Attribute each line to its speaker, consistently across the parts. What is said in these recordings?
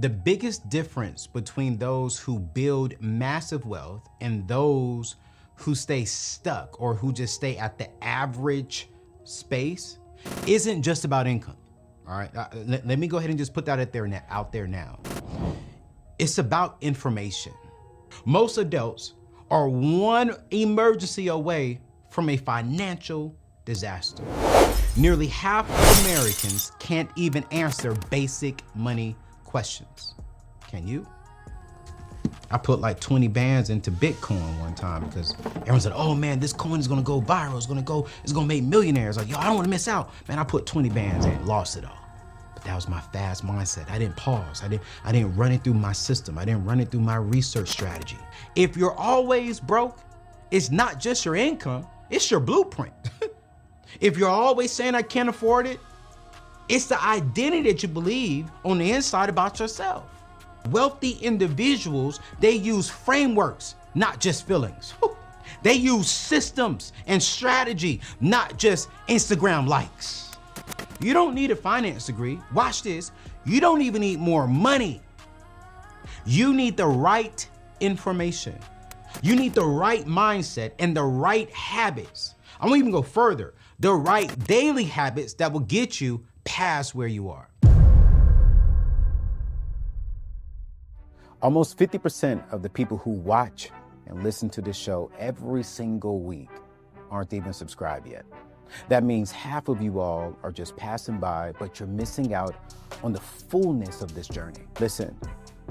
Speaker 1: The biggest difference between those who build massive wealth and those who stay stuck or who just stay at the average space isn't just about income. All right, let me go ahead and just put that out there now. It's about information. Most adults are one emergency away from a financial disaster. Nearly half of Americans can't even answer basic money questions. Can you? I put like 20 bands into Bitcoin one time because everyone said, oh man, this coin is gonna go viral. It's gonna make millionaires. Like, yo, I don't wanna miss out. Man, I put 20 bands in, lost it all. But that was my fast mindset. I didn't pause. I didn't run it through my system. I didn't run it through my research strategy. If you're always broke, it's not just your income, it's your blueprint. If you're always saying I can't afford it, it's the identity that you believe on the inside about yourself. Wealthy individuals, they use frameworks, not just feelings. They use systems and strategy, not just Instagram likes. You don't need a finance degree. Watch this. You don't even need more money. You need the right information. You need the right mindset and the right habits. I'm gonna even go further. The right daily habits that will get you past where you are.
Speaker 2: Almost 50% of the people who watch and listen to this show every single week aren't even subscribed yet. That means half of you all are just passing by, but you're missing out on the fullness of this journey. Listen,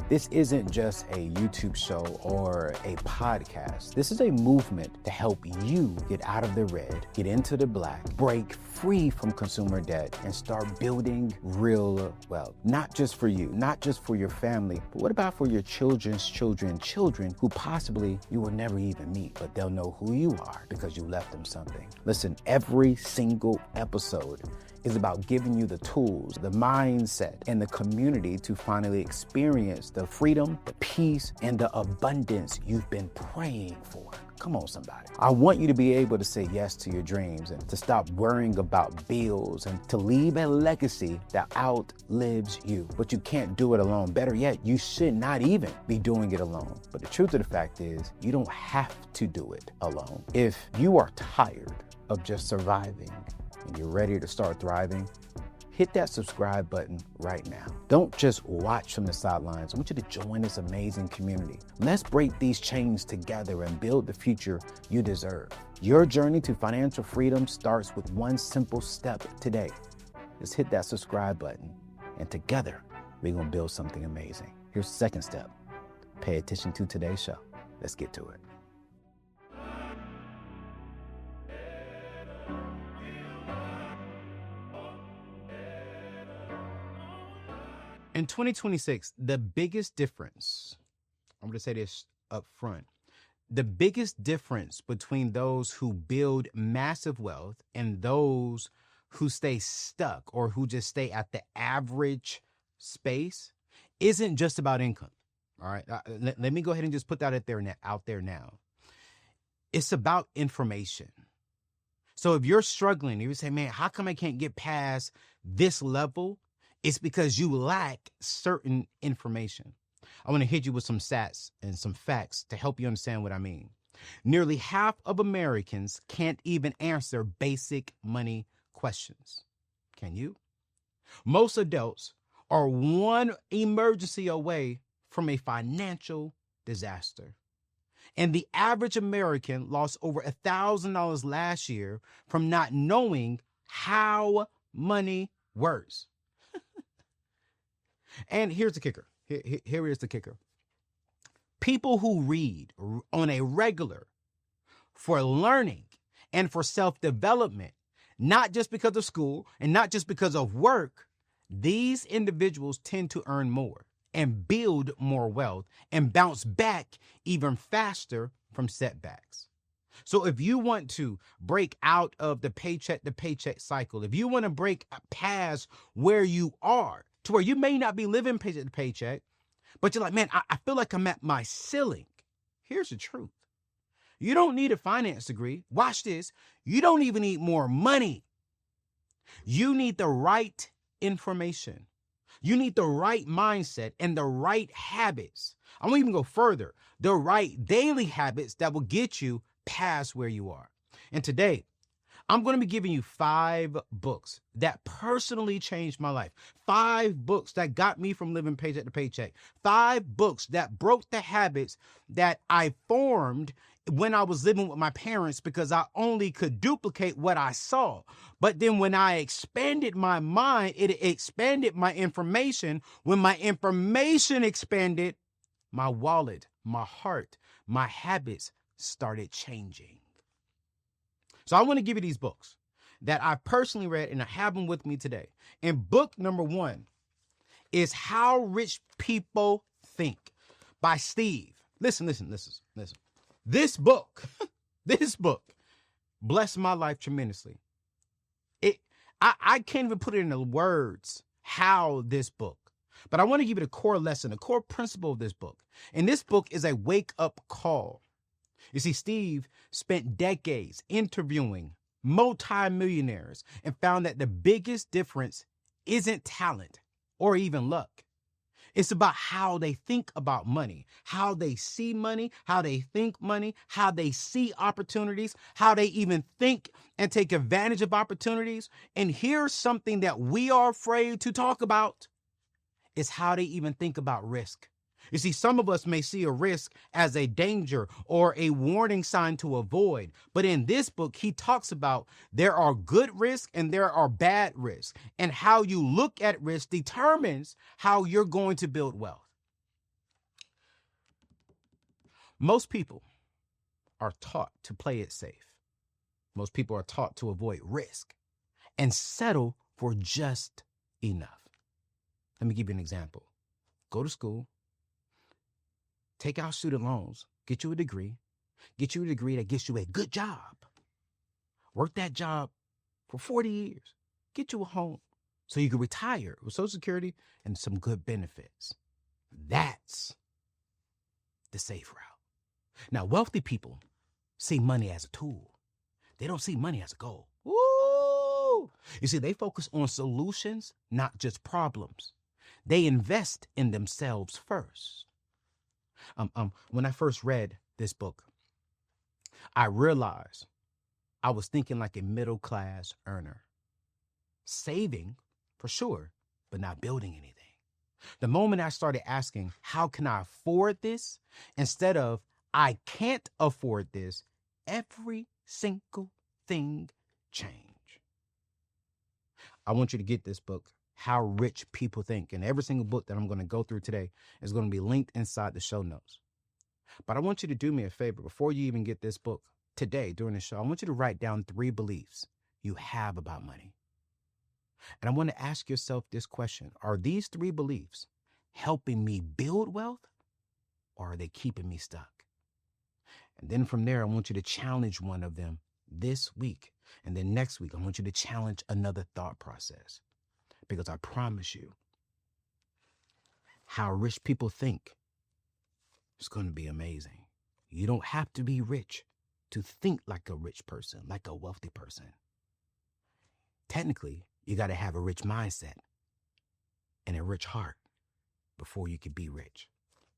Speaker 2: this isn't just a YouTube show or a podcast. This is a movement to help you get out of the red, get into the black, break free from consumer debt, and start building real wealth. Not just for you, not just for your family, but what about for your children's children who possibly you will never even meet, but they'll know who you are because you left them something. Listen, every single episode is about giving you the tools, the mindset, and the community to finally experience the freedom, the peace, and the abundance you've been praying for. Come on, somebody. I want you to be able to say yes to your dreams and to stop worrying about bills and to leave a legacy that outlives you. But you can't do it alone. Better yet, you should not even be doing it alone. But the truth of the fact is, you don't have to do it alone. If you are tired of just surviving and you're ready to start thriving, hit that subscribe button right now. Don't just watch from the sidelines. I want you to join this amazing community. Let's break these chains together and build the future you deserve. Your journey to financial freedom starts with one simple step today. Just hit that subscribe button, and together we're gonna build something amazing. Here's the second step. Pay attention to today's show. Let's get to it.
Speaker 1: In 2026, the biggest difference, I'm gonna say this up front, the biggest difference between those who build massive wealth and those who stay stuck or who just stay at the average space isn't just about income. All right, let me go ahead and just put that out there now. It's about information. So if you're struggling, you say, man, how come I can't get past this level? It's because you lack certain information. I want to hit you with some stats and some facts to help you understand what I mean. Nearly half of Americans can't even answer basic money questions. Can you? Most adults are one emergency away from a financial disaster. And the average American lost over $1,000 last year from not knowing how money works. And here's the kicker. Here is the kicker. People who read on a regular for learning and for self-development, not just because of school and not just because of work, these individuals tend to earn more and build more wealth and bounce back even faster from setbacks. So if you want to break out of the paycheck-to-paycheck cycle, if you want to break past where you are, to where you may not be living paycheck to paycheck, but you're like, man, I feel like I'm at my ceiling. Here's the truth. You don't need a finance degree. Watch this. You don't even need more money. You need the right information. You need the right mindset and the right habits. I won't even go further. The right daily habits that will get you past where you are. And today, I'm going to be giving you 5 books that personally changed my life. 5 books that got me from living paycheck to paycheck. 5 books that broke the habits that I formed when I was living with my parents because I only could duplicate what I saw. But then when I expanded my mind, it expanded my information. When my information expanded, my wallet, my heart, my habits started changing. So I want to give you these books that I personally read and I have them with me today. And book number 1 is How Rich People Think by Steve. Listen. This book blessed my life tremendously. I can't even put it into words how this book, but I want to give you the core lesson, the core principle of this book. And this book is a wake-up call. You see, Steve spent decades interviewing multi-millionaires and found that the biggest difference isn't talent or even luck. It's about how they think about money, how they see money, how they think money, how they see opportunities, how they even think and take advantage of opportunities. And here's something that we are afraid to talk about, is how they even think about risk. You see, some of us may see a risk as a danger or a warning sign to avoid. But in this book, he talks about there are good risks and there are bad risks. And how you look at risk determines how you're going to build wealth. Most people are taught to play it safe. Most people are taught to avoid risk and settle for just enough. Let me give you an example. Go to school. Take out student loans, get you a degree that gets you a good job. Work that job for 40 years, get you a home so you can retire with Social Security and some good benefits. That's the safe route. Now, wealthy people see money as a tool. They don't see money as a goal. Woo! You see, they focus on solutions, not just problems. They invest in themselves first. When I first read this book, I realized I was thinking like a middle-class earner. Saving, for sure, but not building anything. The moment I started asking, how can I afford this? Instead of, I can't afford this, every single thing changed. I want you to get this book, How Rich People Think. And every single book that I'm going to go through today is going to be linked inside the show notes. But I want you to do me a favor. Before you even get this book today during the show, I want you to write down 3 beliefs you have about money. And I want to ask yourself this question. Are these 3 beliefs helping me build wealth, or are they keeping me stuck? And then from there, I want you to challenge one of them this week. And then next week, I want you to challenge another thought process. Because I promise you, How Rich People Think is going to be amazing. You don't have to be rich to think like a rich person, like a wealthy person. Technically, you got to have a rich mindset and a rich heart before you can be rich.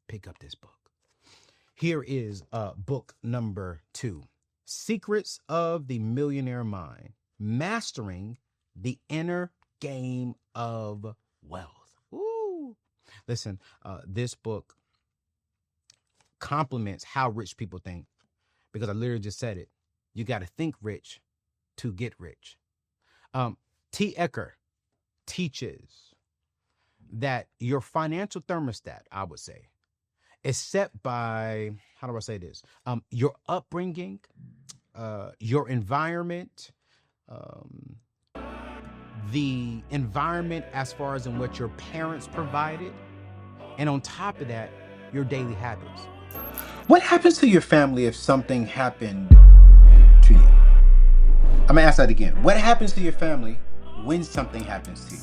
Speaker 1: Pick up this book. Here is book number 2, Secrets of the Millionaire Mind, Mastering the Inner Game of Wealth. Ooh. Listen, this book complements How Rich People Think, because I literally just said it. You got to think rich to get rich. T. Ecker teaches that your financial thermostat, I would say, is set by, how do I say this? Your upbringing, your environment, the environment as far as in what your parents provided, and on top of that, your daily habits. What happens to your family if something happened to you? I'm gonna ask that again. What happens to your family when something happens to you?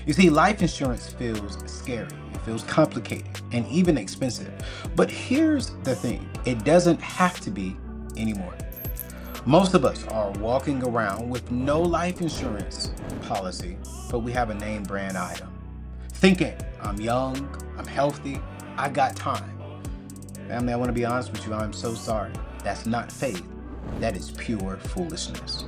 Speaker 1: You see, life insurance feels scary, it feels complicated, and even expensive. But here's the thing, it doesn't have to be anymore. Most of us are walking around with no life insurance policy, but we have a name brand item.
Speaker 2: thinking I'm young, I'm healthy, I got time. Family, I want to be honest with you. I'm so sorry. That's not faith. That is pure foolishness.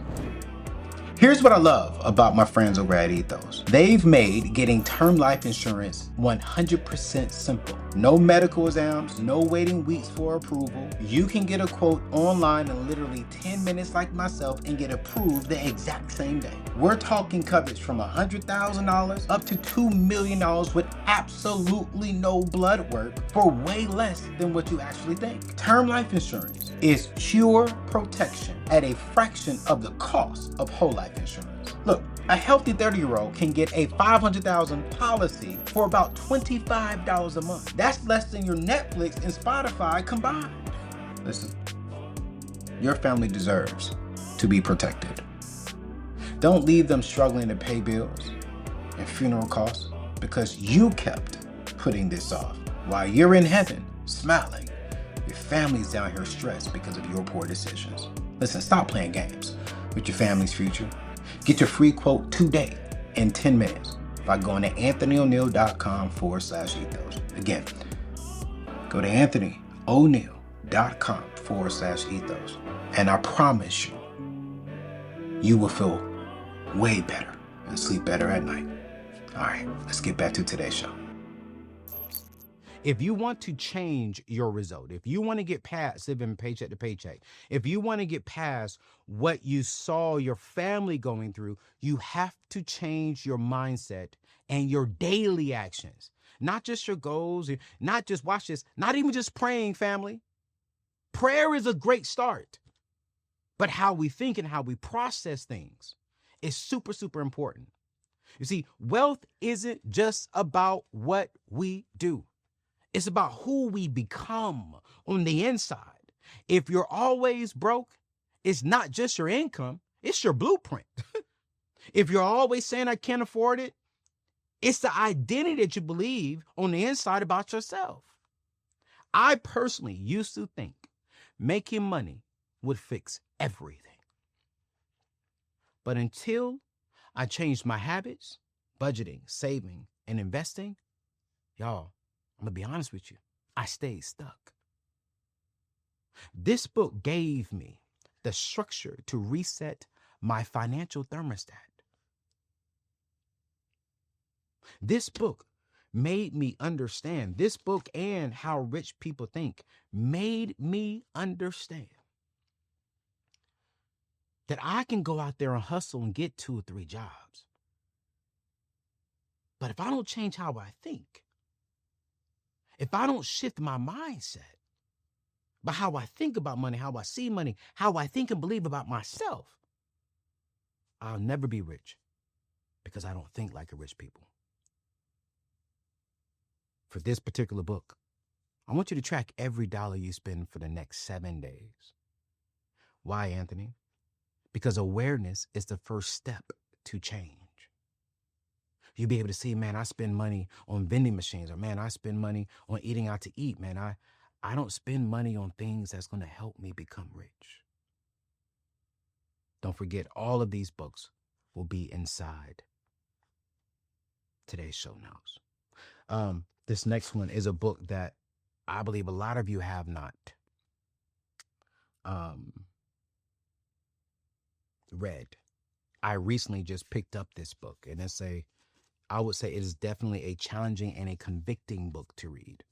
Speaker 2: Here's what I love about my friends over at Ethos. They've made getting term life insurance 100% simple. No medical exams, no waiting weeks for approval. You can get a quote online in literally 10 minutes like myself and get approved the exact same day. We're talking coverage from $100,000 up to $2 million with absolutely no blood work for way less than what you actually think. Term life insurance is pure protection at a fraction of the cost of whole life insurance. Look, a healthy 30-year-old can get a $500,000 policy for about $25 a month. That's less than your Netflix and Spotify combined. Listen, your family deserves to be protected. Don't leave them struggling to pay bills and funeral costs because you kept putting this off. While you're in heaven smiling, your family's down here stressed because of your poor decisions. Listen, stop playing games with your family's future. Get your free quote today in 10 minutes by going to anthonyoneal.com/ethos. Again, go to anthonyoneal.com/ethos. And I promise you, you will feel way better and sleep better at night. All right, let's get back to today's show.
Speaker 1: If you want to change your result, if you want to get past living paycheck to paycheck, if you want to get past what you saw your family going through, you have to change your mindset and your daily actions. Not just your goals, not just, watch this, not even just praying, family. Prayer is a great start. But how we think and how we process things is super, super important. You see, wealth isn't just about what we do. It's about who we become on the inside. If you're always broke, it's not just your income, it's your blueprint. If you're always saying I can't afford it, it's the identity that you believe on the inside about yourself. I personally used to think making money would fix everything. But until I changed my habits, budgeting, saving, and investing, y'all, I'm going to be honest with you, I stayed stuck. This book gave me the structure to reset my financial thermostat. This book made me understand. This book and How Rich People Think made me understand that I can go out there and hustle and get 2 or 3 jobs. But if I don't change how I think, if I don't shift my mindset by how I think about money, how I see money, how I think and believe about myself, I'll never be rich because I don't think like a rich people. For this particular book, I want you to track every dollar you spend for the next 7 days. Why, Anthony? Because awareness is the first step to change. You'll be able to see, man, I spend money on vending machines, or man, I spend money on eating out to eat. Man, I don't spend money on things that's going to help me become rich. Don't forget, all of these books will be inside today's show notes. This next one is a book that I believe a lot of you have not read. I recently just picked up this book, and I would say it is definitely a challenging and a convicting book to read.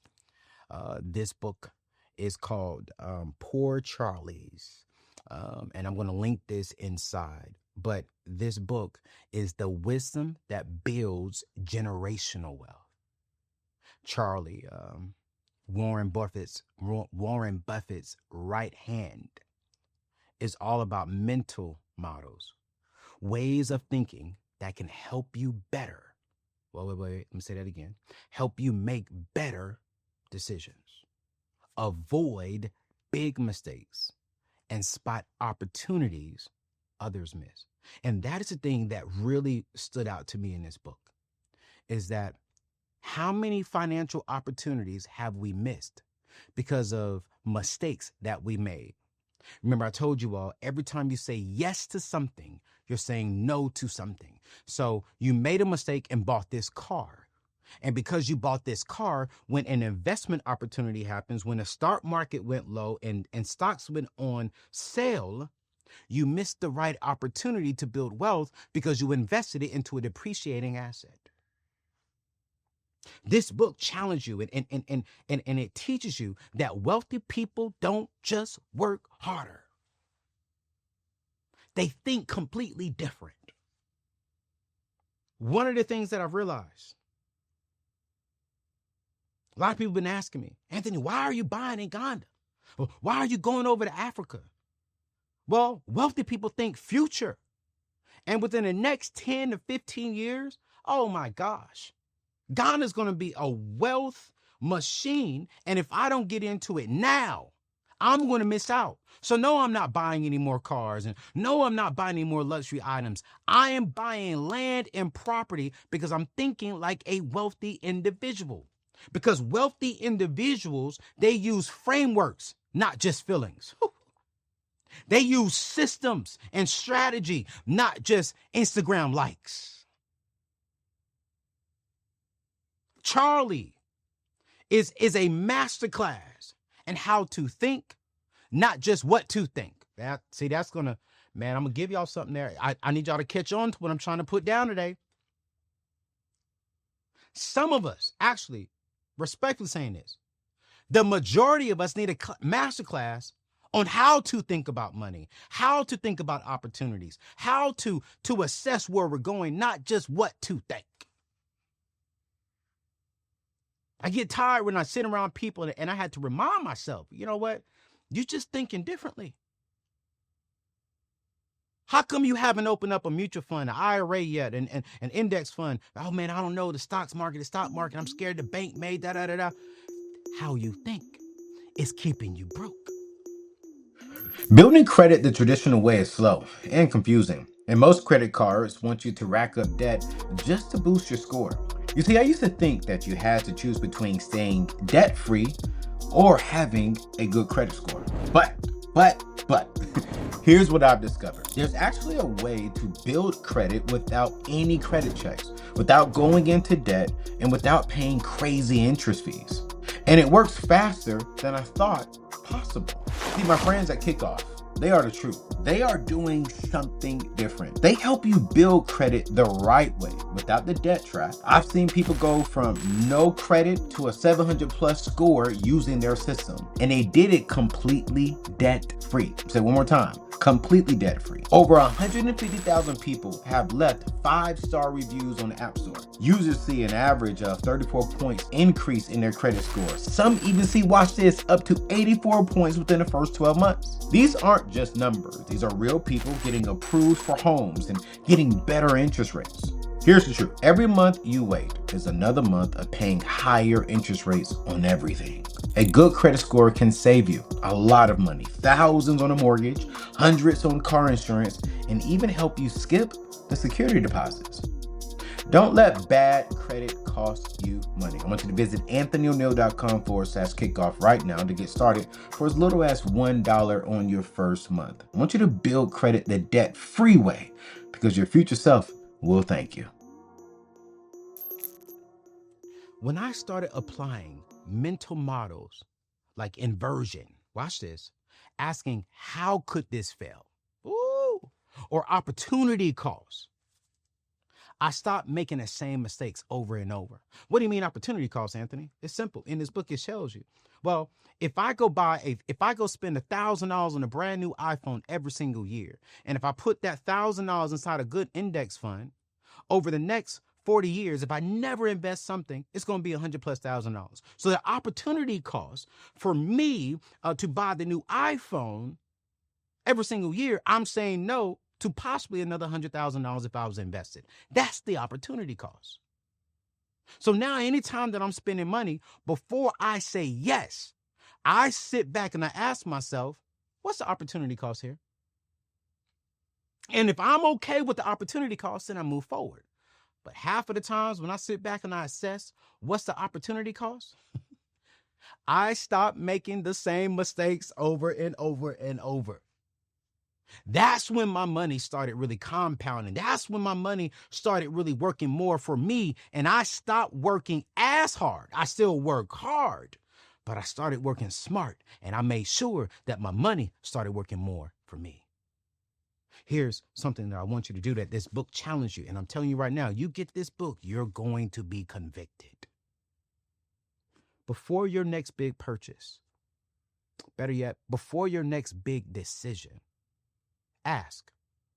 Speaker 1: This book is called Poor Charlie's, and I'm going to link this inside. But this book is the wisdom that builds generational wealth. Charlie, Warren Buffett's right hand, is all about mental models, ways of thinking that can help you better. Wait, let me say that again. Help you make better decisions, avoid big mistakes, and spot opportunities others miss. And that is the thing that really stood out to me in this book, is that how many financial opportunities have we missed because of mistakes that we made? Remember, I told you all, every time you say yes to something, you're saying no to something. So you made a mistake and bought this car. And because you bought this car, when an investment opportunity happens, when the stock market went low and stocks went on sale, you missed the right opportunity to build wealth because you invested it into a depreciating asset. This book challenges you and it teaches you that wealthy people don't just work harder. They think completely different. One of the things that I've realized, a lot of people have been asking me, Anthony, why are you buying in Ghana? Why are you going over to Africa? Well, wealthy people think future. And within the next 10 to 15 years, oh my gosh, Ghana is going to be a wealth machine. And if I don't get into it now, I'm going to miss out. So no, I'm not buying any more cars. And no, I'm not buying any more luxury items. I am buying land and property because I'm thinking like a wealthy individual. Because wealthy individuals, they use frameworks, not just feelings. They use systems and strategy, not just Instagram likes. Charlie is a masterclass in how to think, not just what to think. That's gonna, man, I'm gonna give y'all something there. I need y'all to catch on to what I'm trying to put down today. Some of us, actually, respectfully saying this, the majority of us need a masterclass on how to think about money, how to think about opportunities, how to assess where we're going, not just what to think. I get tired when I sit around people and I had to remind myself, you know what? You're just thinking differently. How come you haven't opened up a mutual fund, an IRA yet, and an index fund? Oh man, I don't know, the stock market. I'm scared the bank made da. How you think is keeping you broke.
Speaker 2: Building credit the traditional way is slow and confusing, and most credit cards want you to rack up debt just to boost your score. You see, I used to think that you had to choose between staying debt-free or having a good credit score. But, here's what I've discovered. There's actually a way to build credit without any credit checks, without going into debt, and without paying crazy interest fees. And it works faster than I thought possible. See, my friends at Kickoff, they are the truth. They are doing something different. They help you build credit the right way without the debt trap. I've seen people go from no credit to a 700 plus score using their system, and they did it completely debt free. Say one more time, completely debt free. Over 150,000 people have left 5-star reviews on the App Store. Users see an average of 34 points increase in their credit score. Some even see, watch this, up to 84 points within the first 12 months. These aren't just numbers. These are real people getting approved for homes and getting better interest rates. Here's the truth. Every month you wait is another month of paying higher interest rates on everything. A good credit score can save you a lot of money, thousands on a mortgage, hundreds on car insurance, and even help you skip the security deposits. Don't let bad credit cost you money. I want you to visit anthonyoneil.com/kickoff right now to get started for as little as $1 on your first month. I want you to build credit the debt-free way because your future self will thank you.
Speaker 1: When I started applying mental models like inversion, watch this, asking how could this fail? Ooh, or opportunity cost. I stopped making the same mistakes over and over. What do you mean opportunity cost, Anthony? It's simple. In this book, it shows you. Well, if I go spend $1,000 on a brand new iPhone every single year, and if I put that $1,000 inside a good index fund, over the next 40 years, if I never invest something, it's going to be $100,000+. So the opportunity cost for me to buy the new iPhone every single year, I'm saying no to possibly another $100,000 if I was invested. That's the opportunity cost. So now anytime that I'm spending money, before I say yes, I sit back and I ask myself, what's the opportunity cost here? And if I'm okay with the opportunity cost, then I move forward. But half of the times when I sit back and I assess what's the opportunity cost, I stop making the same mistakes over and over and over. That's when my money started really compounding. That's when my money started really working more for me. And I stopped working as hard. I still work hard, but I started working smart. And I made sure that my money started working more for me. Here's something that I want you to do that this book challenged you. And I'm telling you right now, you get this book, you're going to be convicted. Before your next big purchase, better yet, before your next big decision, ask,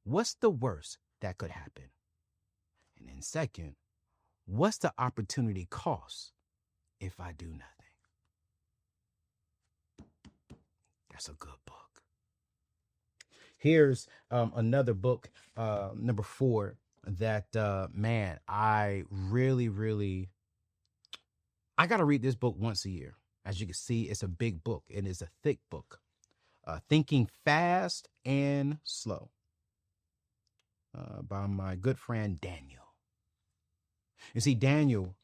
Speaker 1: what's the worst that could happen? And then second, what's the opportunity cost if I do nothing? That's a good book. Here's another book, number 4, that, man, I got to read this book once a year. As you can see, it's a big book. It is a thick book. Thinking Fast and Slow by my good friend Daniel. You see, Daniel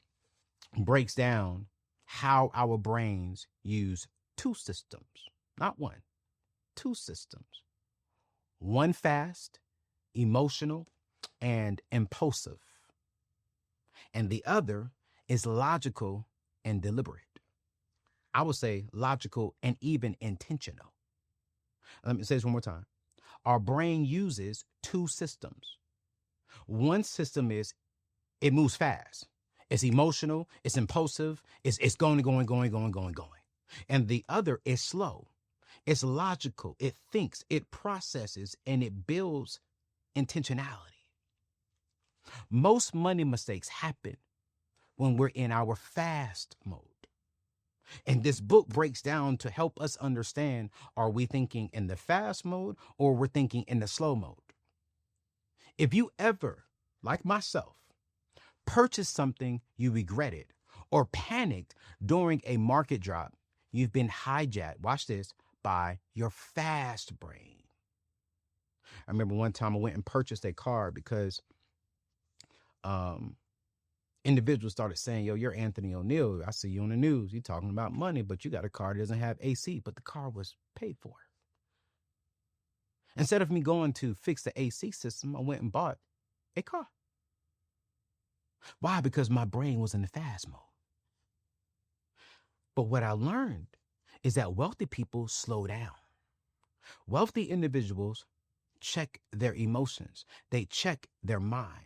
Speaker 1: breaks down how our brains use 2 systems, not one, 2 systems. One fast, emotional, and impulsive. And the other is logical and deliberate. I would say logical and even intentional. Let me say this one more time. Our brain uses 2 systems. One system is it moves fast. It's emotional, it's impulsive, it's going. And the other is slow. It's logical, it thinks, it processes, and it builds intentionality. Most money mistakes happen when we're in our fast mode. And this book breaks down to help us understand, are we thinking in the fast mode or we're thinking in the slow mode? If you ever, like myself, purchased something you regretted or panicked during a market drop, you've been hijacked, watch this, by your fast brain. I remember one time I went and purchased a car because individuals started saying, yo, you're Anthony O'Neill. I see you on the news. You're talking about money, but you got a car that doesn't have AC, but the car was paid for. Instead of me going to fix the AC system, I went and bought a car. Why? Because my brain was in the fast mode. But what I learned is that wealthy people slow down. Wealthy individuals check their emotions. They check their mind.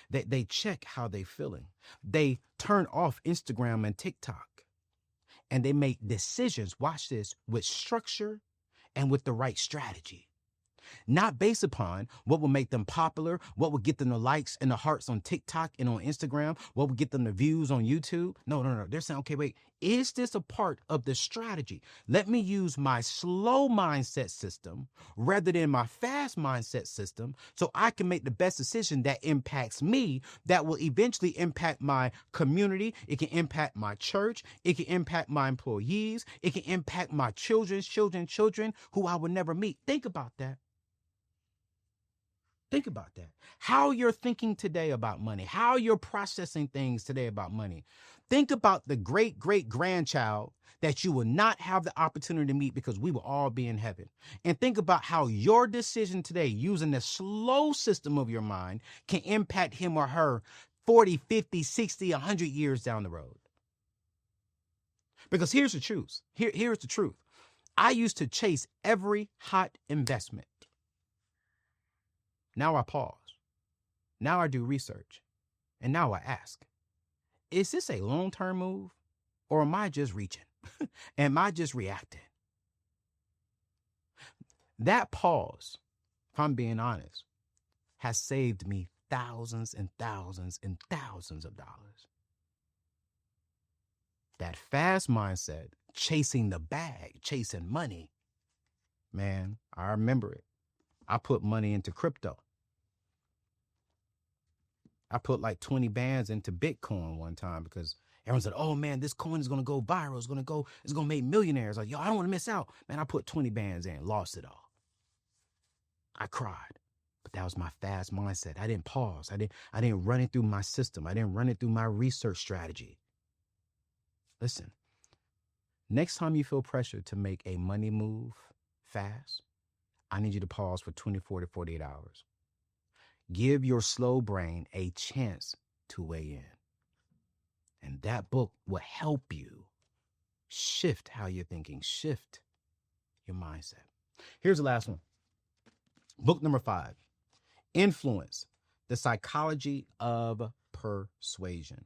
Speaker 1: They check how they're feeling. They turn off Instagram and TikTok. And they make decisions, watch this, with structure and with the right strategy. Not based upon what will make them popular, what will get them the likes and the hearts on TikTok and on Instagram, what will get them the views on YouTube. No. They're saying, okay, wait, is this a part of the strategy? Let me use my slow mindset system rather than my fast mindset system so I can make the best decision that impacts me, that will eventually impact my community. It can impact my church. It can impact my employees. It can impact my children's children who I will never meet. Think about that. Think about that. How you're thinking today about money, how you're processing things today about money. Think about the great-great-grandchild that you will not have the opportunity to meet because we will all be in heaven. And think about how your decision today, using the slow system of your mind, can impact him or her 40, 50, 60, 100 years down the road. Because here's the truth. Here's the truth. I used to chase every hot investment. Now I pause. Now I do research. And now I ask, is this a long-term move or am I just reaching? Am I just reacting? That pause, if I'm being honest, has saved me thousands and thousands and thousands of dollars. That fast mindset, chasing the bag, chasing money, man, I remember it. I put money into crypto. I put like 20 bands into Bitcoin one time because everyone said, oh man, this coin is going to go viral. It's going to make millionaires. Like, yo, I don't want to miss out. Man, I put 20 bands in, lost it all. I cried, but that was my fast mindset. I didn't pause. I didn't run it through my system. I didn't run it through my research strategy. Listen, next time you feel pressure to make a money move fast, I need you to pause for 24 to 48 hours. Give your slow brain a chance to weigh in. And that book will help you shift how you're thinking, shift your mindset. Here's the last one. Book number 5, Influence, the Psychology of Persuasion.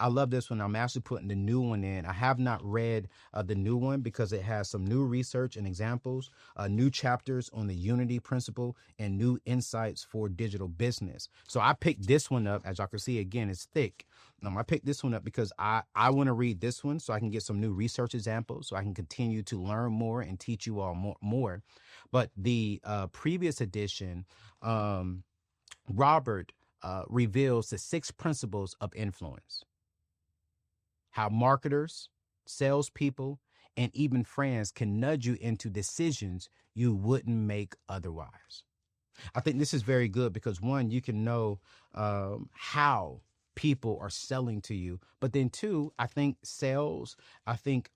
Speaker 1: I love this one. I'm actually putting the new one in. I have not read the new one because it has some new research and examples, new chapters on the unity principle, and new insights for digital business. So I picked this one up. As y'all can see, again, it's thick. I picked this one up because I want to read this one so I can get some new research examples, so I can continue to learn more and teach you all more. But the previous edition, Robert reveals the 6 principles of influence. How marketers, salespeople, and even friends can nudge you into decisions you wouldn't make otherwise. I think this is very good because, one, you can know how people are selling to you. But then, two, I think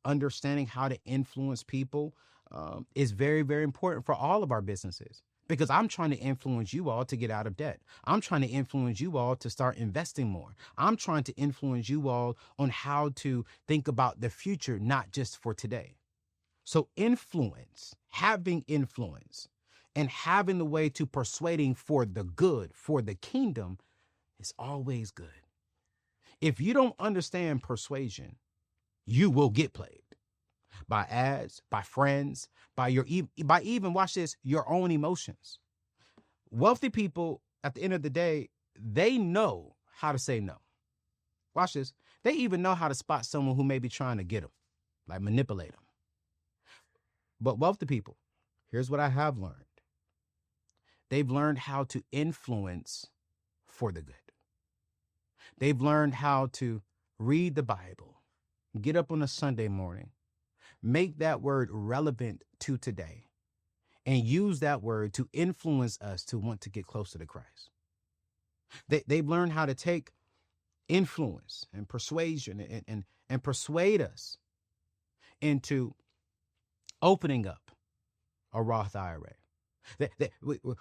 Speaker 1: understanding how to influence people is very, very important for all of our businesses. Because I'm trying to influence you all to get out of debt. I'm trying to influence you all to start investing more. I'm trying to influence you all on how to think about the future, not just for today. So influence, having influence, and having the way to persuading for the good, for the kingdom, is always good. If you don't understand persuasion, you will get played by ads, by friends, by even, watch this, your own emotions. Wealthy people, at the end of the day, they know how to say no. Watch this. They even know how to spot someone who may be trying to get them, like manipulate them. But wealthy people, here's what I have learned. They've learned how to influence for the good. They've learned how to read the Bible, get up on a Sunday morning, make that word relevant to today, and use that word to influence us to want to get closer to Christ. They've learned how to take influence and persuasion and persuade us into opening up a Roth IRA.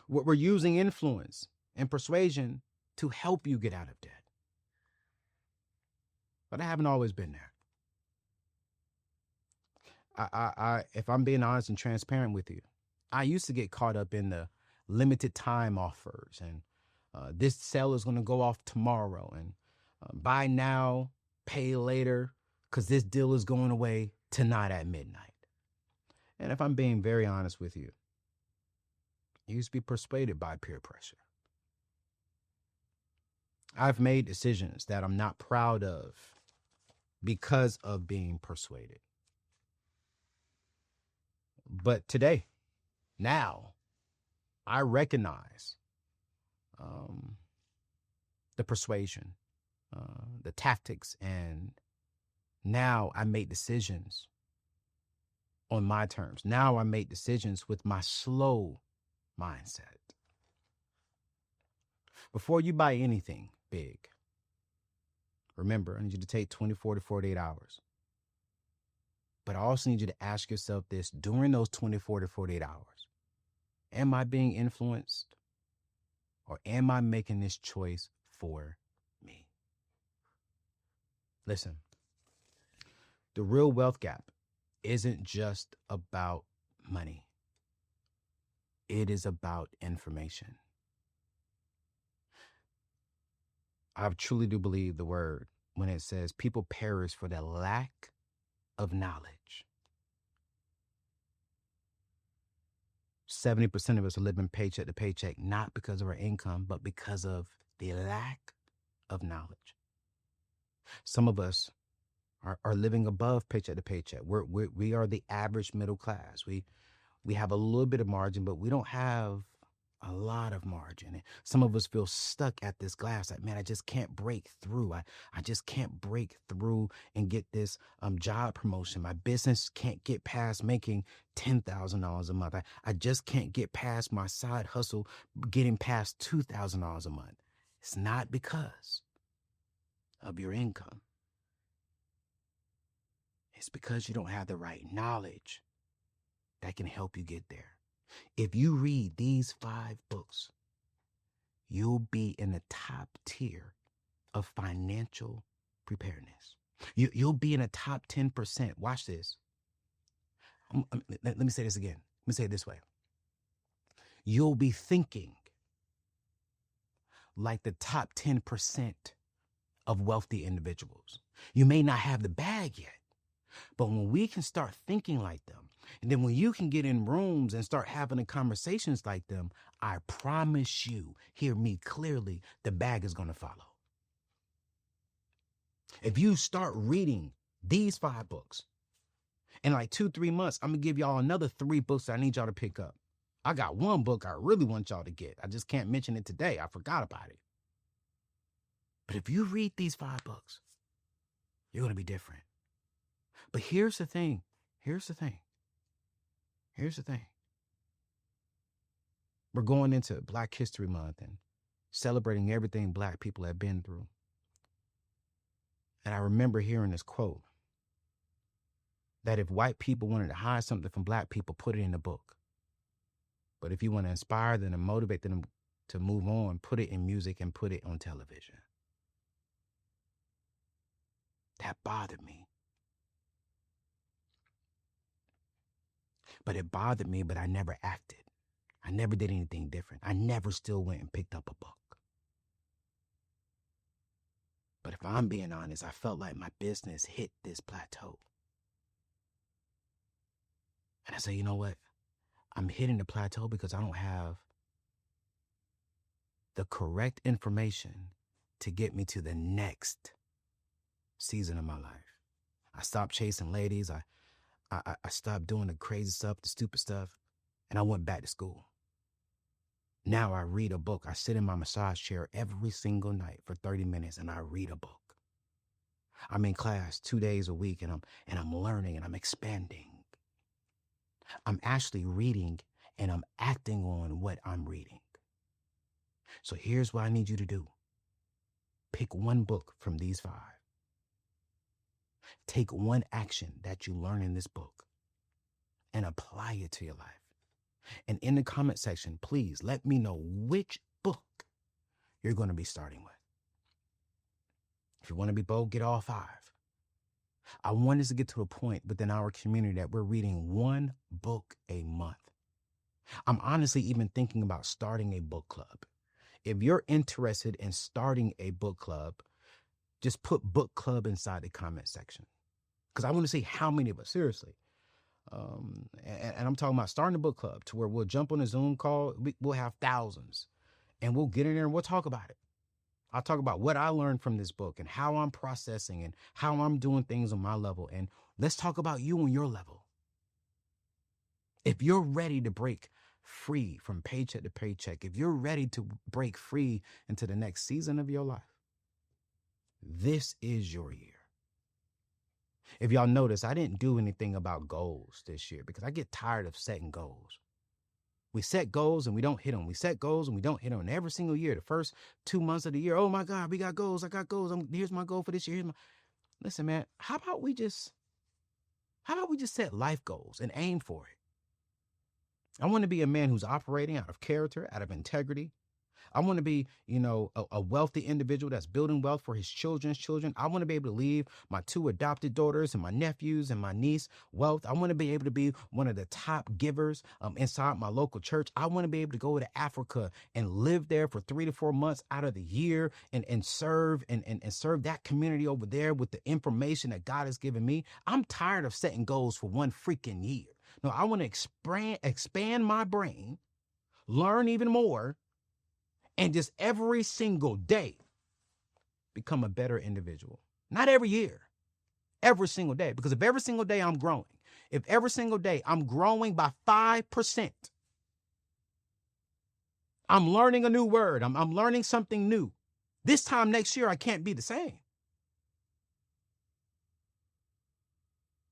Speaker 1: We're using influence and persuasion to help you get out of debt. But I haven't always been there. I if I'm being honest and transparent with you, I used to get caught up in the limited time offers and this sale is going to go off tomorrow and buy now, pay later, because this deal is going away tonight at midnight. And if I'm being very honest with you, I used to be persuaded by peer pressure. I've made decisions that I'm not proud of because of being persuaded. But today, now, I recognize the persuasion, the tactics, and now I make decisions on my terms. Now I make decisions with my slow mindset. Before you buy anything big, remember, I need you to take 24 to 48 hours. But I also need you to ask yourself this during those 24 to 48 hours. Am I being influenced? Or am I making this choice for me? Listen, the real wealth gap isn't just about money. It is about information. I truly do believe the word when it says people perish for the lack of knowledge. 70% of us are living paycheck to paycheck, not because of our income, but because of the lack of knowledge. Some of us are living above paycheck to paycheck. We are the average middle class. We have a little bit of margin, but we don't have a lot of margin. And some of us feel stuck at this glass. Like, man, I just can't break through. I just can't break through and get this job promotion. My business can't get past making $10,000 a month. I just can't get past my side hustle getting past $2,000 a month. It's not because of your income. It's because you don't have the right knowledge that can help you get there. If you read these 5 books, you'll be in the top tier of financial preparedness. You'll be in the top 10%. Watch this. Let me say this again. Let me say it this way. You'll be thinking like the top 10% of wealthy individuals. You may not have the bag yet, but when we can start thinking like them, and then when you can get in rooms and start having conversations like them, I promise you, hear me clearly, the bag is going to follow. If you start reading these 5 books, in like 2-3 months, I'm going to give y'all another 3 books that I need y'all to pick up. I got one book I really want y'all to get. I just can't mention it today. I forgot about it. But if you read these 5 books, you're going to be different. But here's the thing. We're going into Black History Month and celebrating everything Black people have been through. And I remember hearing this quote that if white people wanted to hide something from Black people, put it in a book. But if you want to inspire them and motivate them to move on, put it in music and put it on television. That bothered me. But it bothered me, but I never acted. I never did anything different. I never still went and picked up a book. But if I'm being honest, I felt like my business hit this plateau. And I say, you know what? I'm hitting the plateau because I don't have the correct information to get me to the next season of my life. I stopped chasing ladies. I stopped doing the crazy stuff, the stupid stuff, and I went back to school. Now I read a book. I sit in my massage chair every single night for 30 minutes and I read a book. I'm in class 2 days a week and I'm learning and I'm expanding. I'm actually reading and I'm acting on what I'm reading. So here's what I need you to do. Pick one book from these 5. Take one action that you learn in this book and apply it to your life. And in the comment section, please let me know which book you're going to be starting with. If you want to be bold, get all 5. I want us to get to a point within our community that we're reading 1 book a month. I'm honestly even thinking about starting a book club. If you're interested in starting a book club, just put book club inside the comment section. Because I want to see how many of us, seriously. And I'm talking about starting a book club to where we'll jump on a Zoom call. We'll have thousands and we'll get in there and we'll talk about it. I'll talk about what I learned from this book and how I'm processing and how I'm doing things on my level. And let's talk about you on your level. If you're ready to break free from paycheck to paycheck, if you're ready to break free into the next season of your life, this is your year. If y'all notice, I didn't do anything about goals this year because I get tired of setting goals. We set goals and we don't hit them. We set goals and we don't hit them. And every single year, the first 2 months of the year, oh my God, we got goals. I got goals. Here's my goal for this year. Listen, man, how about we just set life goals and aim for it? I want to be a man who's operating out of character, out of integrity. I want to be, a wealthy individual that's building wealth for his children's children. I want to be able to leave my 2 adopted daughters and my nephews and my niece wealth. I want to be able to be one of the top givers inside my local church. I want to be able to go to Africa and live there for 3 to 4 months out of the year and serve and serve that community over there with the information that God has given me. I'm tired of setting goals for 1 freaking year. No, I want to expand my brain, learn even more, and just every single day become a better individual. Not every year, every single day. Because if every single day I'm growing, if every single day I'm growing by 5%, I'm learning a new word. I'm learning something new. This time next year, I can't be the same.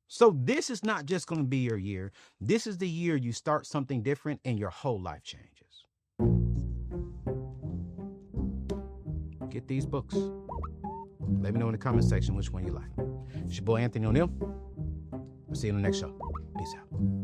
Speaker 1: So this is not just going to be your year. This is the year you start something different and your whole life changes. Get these books. Let me know in the comment section which one you like. It's your boy Anthony O'Neal. I'll see you on the next show. Peace out.